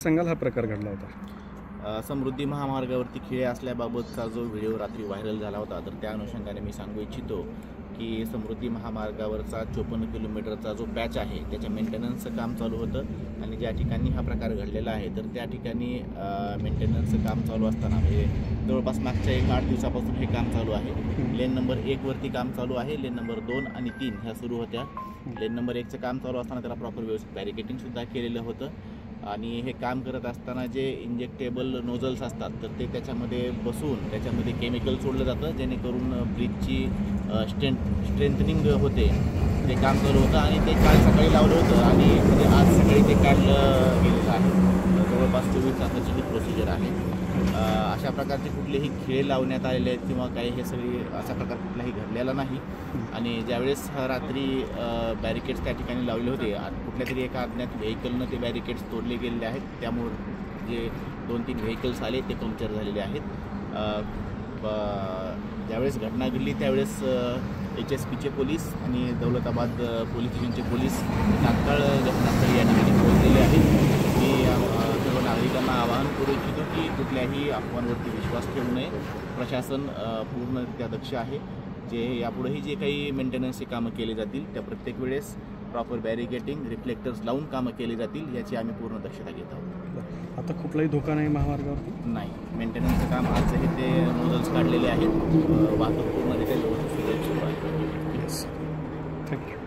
सांगाल हा प्रकार घडला होता? समृद्धी महामार्गावरती खिळे असल्याबाबतचा जो व्हिडिओ रात्री व्हायरल झाला होता, तर त्या अनुषंगाने मी सांगू इच्छितो की समृद्धी महामार्गावरचा 54 किलोमीटरचा जो पॅच आहे त्याच्या मेंटेनन्सचं काम चालू होतं आणि ज्या ठिकाणी हा प्रकार घडलेला आहे तर त्या ठिकाणी मेंटेनन्सचं काम चालू असताना म्हणजे जवळपास मागच्या 8 दिवसापासून हे काम चालू आहे। लेन नंबर 1 वरती काम चालू आहे, लेन नंबर 2 आणि 3 ह्या सुरू होत्या। लेन नंबर 1चं काम चालू असताना त्याला प्रॉपर व्यवस्थित बॅरिकेटिंगसुद्धा केलेलं होतं आणि हे काम करत असताना जे इंजेक्टेबल नोझल्स असतात तर ते त्याच्यामध्ये बसून त्याच्यामध्ये केमिकल सोडलं जातं जेणेकरून ब्रिजची स्ट्रेंथनिंग होते, ते काम चालू होतं आणि ते काल सकाळी लावलं होतं आणि म्हणजे आज सकाळी ते काढलं गेलेलं आहे। जवळपास 24 तासाची ही प्रोसिजर आहे। अशा प्रकारचे कुठलेही खेळ लावण्यात आलेले आहेत किंवा काही हे सगळी अशा प्रकार कुठलाही घडलेला नाही आणि ज्यावेळेस रात्री बॅरिकेड्स त्या ठिकाणी लावले होते कुठल्या तरी एका अज्ञात व्हेकलनं ते बॅरिकेड्स तोडले गेलेले आहेत, त्यामुळे जे 2-3 व्हेकल्स आले ते पंक्चर झालेले आहेत। ज्यावेळेस घटना घडली त्यावेळेस HSPचे पोलीस आणि दौलताबाद पोलीस स्टेशनचे पोलीस तात्काळ घटनास्थळी या ठिकाणी पोहोचलेले आहेत। मी सर्व नागरिकांना आवाहन करू इच्छितो की कुठल्याही अफवांवरती विश्वास ठेवू नये। प्रशासन पूर्णरित्या दक्ष आहे। जे यापुढेही जे काही मेंटेनन्सची कामं केली जातील त्या प्रत्येक वेळेस प्रॉपर बॅरिकेटिंग रिफ्लेक्टर्स लावून कामं केली जातील याची आम्ही पूर्ण दक्षता घेत आहोत। आता कुठलाही धोका नाही महामार्गावरती? नाही, मेंटेनन्सचं काम आजही ते नोझल्स काढलेले आहेत, वाहतूक पूर्णरित्या व्यवस्थित सुरू आहे। थँक्यू।